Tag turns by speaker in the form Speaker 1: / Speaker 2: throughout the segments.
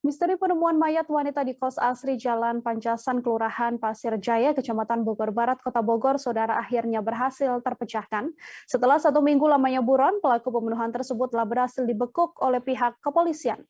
Speaker 1: Misteri penemuan mayat wanita di kos asri Jalan Pancasan, Kelurahan Pasir Jaya, Kecamatan Bogor Barat, Kota Bogor, saudara akhirnya berhasil terpecahkan. Setelah 1 minggu lamanya buron, pelaku pembunuhan tersebut telah berhasil dibekuk oleh pihak kepolisian.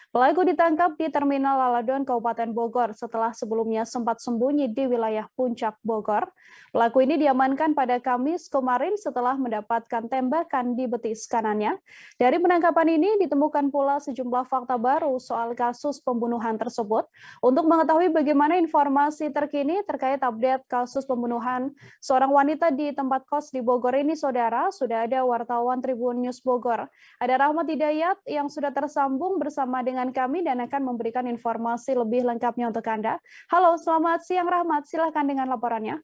Speaker 1: Pelaku ditangkap di Terminal Laladon, Kabupaten Bogor setelah sebelumnya sempat sembunyi di wilayah Puncak Bogor. Pelaku ini diamankan pada Kamis kemarin setelah mendapatkan tembakan di betis kanannya. Dari penangkapan ini ditemukan pula sejumlah fakta baru soal kasus pembunuhan tersebut. Untuk mengetahui bagaimana informasi terkini terkait update kasus pembunuhan seorang wanita di tempat kos di Bogor ini, saudara, sudah ada wartawan Tribun News Bogor. Ada Rahmat Hidayat yang sudah tersambung bersama dengan kami dan akan memberikan informasi lebih lengkapnya untuk Anda. Halo, selamat siang Rahmat, silakan dengan laporannya.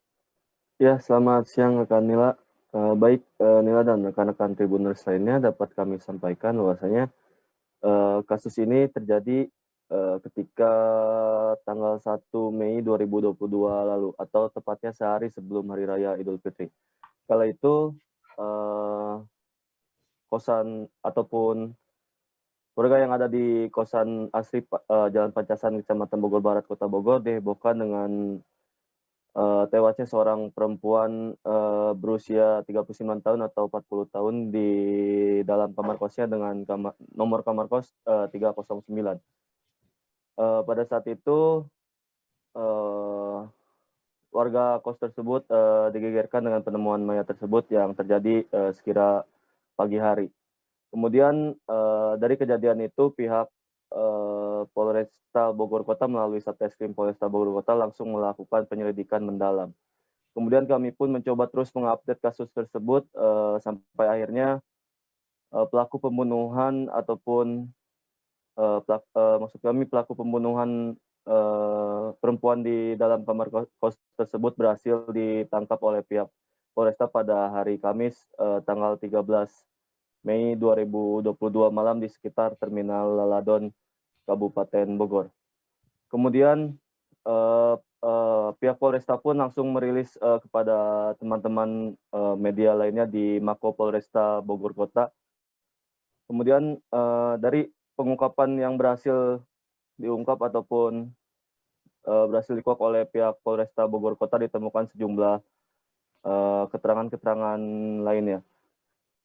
Speaker 2: Ya, selamat siang rekan Nila. Baik, Nila dan rekan-rekan Tribuners lainnya dapat kami sampaikan bahwasanya kasus ini terjadi ketika tanggal 1 Mei 2022 lalu atau tepatnya sehari sebelum Hari Raya Idul Fitri. Kala itu kosan ataupun warga yang ada di kosan asri Jalan Pancasan, Kecamatan Bogor Barat, Kota Bogor dihebohkan dengan tewasnya seorang perempuan berusia 39 tahun atau 40 tahun di dalam kamar kosnya dengan nomor kamar kos 309. Pada saat itu warga kos tersebut digegerkan dengan penemuan mayat tersebut yang terjadi sekira pagi hari. Kemudian dari kejadian itu pihak Polresta Bogor Kota melalui Satreskrim Polresta Bogor Kota langsung melakukan penyelidikan mendalam. Kemudian kami pun mencoba terus mengupdate kasus tersebut sampai akhirnya pelaku pembunuhan ataupun maksud kami pelaku pembunuhan perempuan di dalam kamar kos tersebut berhasil ditangkap oleh pihak Polresta pada hari Kamis tanggal 13 Mei 2022 malam di sekitar Terminal Laladon, Kabupaten Bogor. Kemudian pihak Polresta pun langsung merilis kepada teman-teman media lainnya di Mako Polresta Bogor Kota. Kemudian dari pengungkapan yang berhasil diungkap ataupun berhasil dikuak oleh pihak Polresta Bogor Kota ditemukan sejumlah keterangan-keterangan lainnya.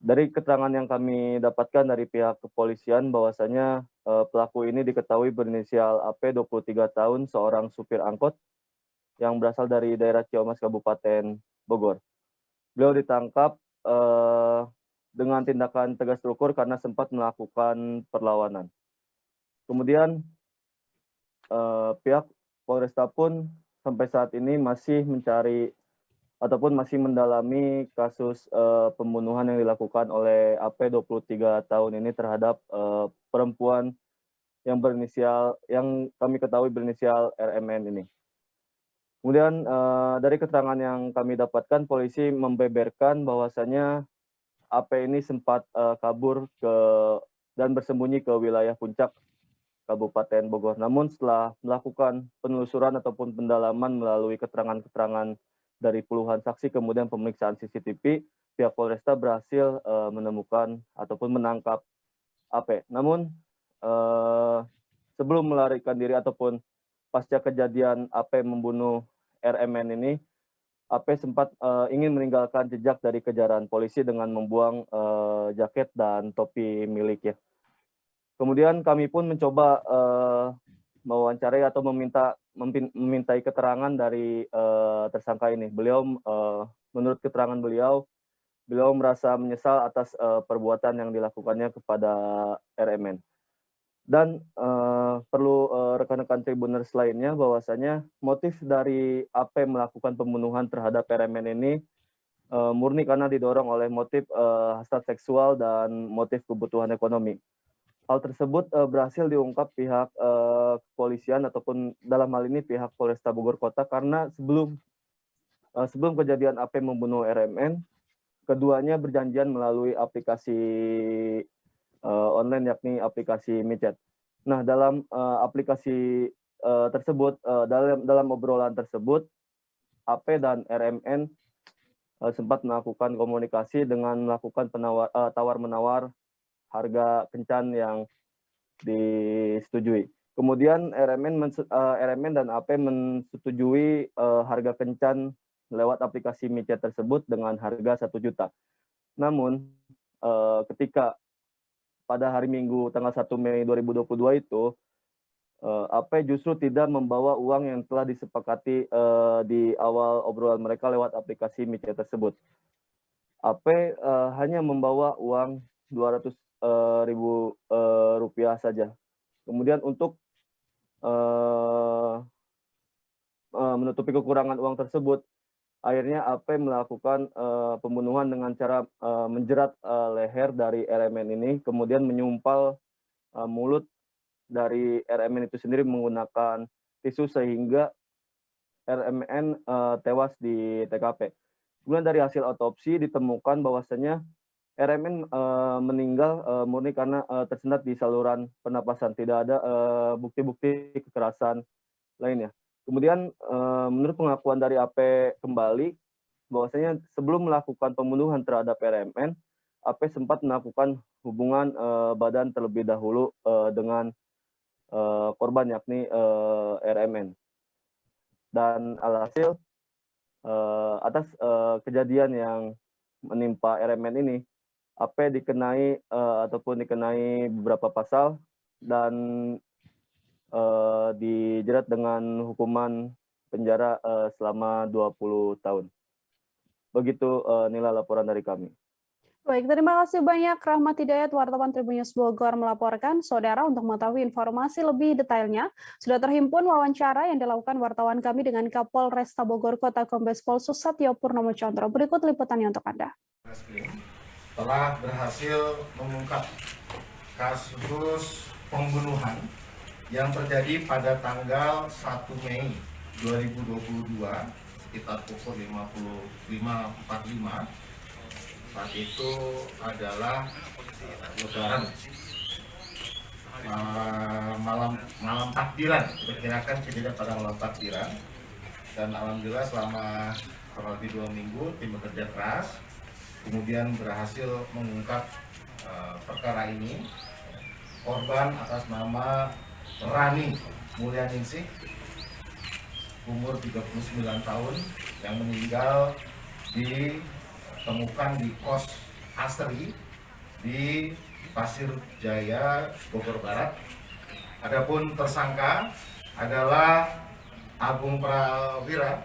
Speaker 2: Dari keterangan yang kami dapatkan dari pihak kepolisian bahwasanya pelaku ini diketahui berinisial AP 23 tahun, seorang supir angkot yang berasal dari daerah Ciamas, Kabupaten Bogor. Beliau ditangkap dengan tindakan tegas terukur karena sempat melakukan perlawanan. Kemudian pihak Polresta pun sampai saat ini masih mencari ataupun masih mendalami kasus pembunuhan yang dilakukan oleh AP 23 tahun ini terhadap perempuan yang kami ketahui berinisial RMN ini. Kemudian dari keterangan yang kami dapatkan, polisi membeberkan bahwasanya AP ini sempat kabur dan bersembunyi ke wilayah Puncak, Kabupaten Bogor. Namun setelah melakukan penelusuran ataupun pendalaman melalui keterangan-keterangan dari puluhan saksi kemudian pemeriksaan CCTV, pihak Polresta berhasil menemukan ataupun menangkap AP. Namun sebelum melarikan diri ataupun pasca kejadian AP membunuh RMN ini, AP sempat ingin meninggalkan jejak dari kejaran polisi dengan membuang jaket dan topi miliknya. Kemudian kami pun mencoba mewawancarai atau memintai keterangan dari tersangka ini. Beliau menurut keterangan beliau merasa menyesal atas perbuatan yang dilakukannya kepada RMN. Dan perlu rekan-rekan Tribuners lainnya bahwasanya motif dari AP melakukan pembunuhan terhadap RMN ini murni karena didorong oleh motif hasrat seksual dan motif kebutuhan ekonomi. Hal tersebut berhasil diungkap pihak kepolisian ataupun dalam hal ini pihak Polresta Bogor Kota karena sebelum kejadian AP membunuh RMN, keduanya berjanjian melalui aplikasi online yakni aplikasi micet. Nah, dalam aplikasi tersebut, dalam obrolan tersebut, AP dan RMN sempat melakukan komunikasi dengan melakukan tawar-menawar harga kencan yang disetujui. Kemudian RMN dan AP menyetujui harga kencan lewat aplikasi micet tersebut dengan harga 1 juta. Namun, ketika pada hari Minggu tanggal 1 Mei 2022 itu, AP justru tidak membawa uang yang telah disepakati di awal obrolan mereka lewat aplikasi micet tersebut. AP hanya membawa uang 200.000 rupiah saja. Kemudian untuk menutupi kekurangan uang tersebut, akhirnya AP melakukan pembunuhan dengan cara menjerat leher dari RMN ini, kemudian menyumpal mulut dari RMN itu sendiri menggunakan tisu sehingga RMN tewas di TKP. Kemudian dari hasil otopsi ditemukan bahwasanya RMN meninggal murni karena tersendat di saluran pernapasan, tidak ada bukti-bukti kekerasan lainnya. Kemudian menurut pengakuan dari AP kembali, bahwasanya sebelum melakukan pembunuhan terhadap RMN, AP sempat melakukan hubungan badan terlebih dahulu dengan korban yakni RMN. Dan alhasil atas kejadian yang menimpa RMN ini, AP dikenai beberapa pasal dan dijerat dengan hukuman penjara selama 20 tahun. Begitu Nila laporan dari kami.
Speaker 1: Baik, terima kasih banyak Rahmat Hidayat, wartawan Tribun News Bogor melaporkan. Saudara, untuk mengetahui informasi lebih detailnya, sudah terhimpun wawancara yang dilakukan wartawan kami dengan Kapolresta Bogor Kota Kombes Pol Susatyo Purnomo Chandra. Berikut liputannya untuk Anda.
Speaker 3: Telah berhasil mengungkap kasus pembunuhan yang terjadi pada tanggal 1 Mei 2022 sekitar pukul 55.45. Saat itu adalah lebaran, malam takbiran, diperkirakan kejadian pada malam takbiran. Dan alhamdulillah selama kurang lebih 2 minggu tim bekerja keras kemudian berhasil mengungkap perkara ini. Korban atas nama Rani Mulyaningsih, umur 39 tahun, yang meninggal ditemukan di kos Asri di Pasir Jaya, Bogor Barat. Adapun tersangka adalah Agung Prawira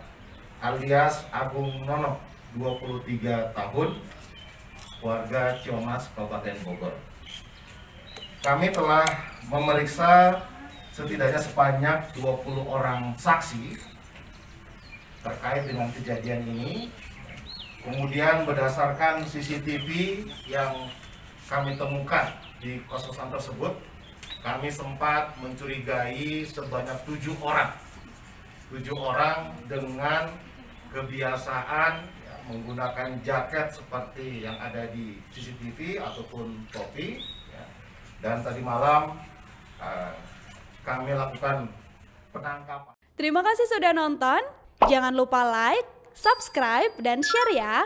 Speaker 3: alias Agung Nono, 23 tahun, warga Ciamas, Kabupaten Bogor. Kami telah memeriksa setidaknya sebanyak 20 orang saksi terkait dengan kejadian ini. Kemudian berdasarkan CCTV yang kami temukan di kos-kosan tersebut, kami sempat mencurigai sebanyak 7 orang dengan kebiasaan menggunakan jaket seperti yang ada di CCTV ataupun topi. Dan tadi malam kami lakukan penangkapan.
Speaker 4: Terima kasih sudah nonton. Jangan lupa like, subscribe, dan share ya.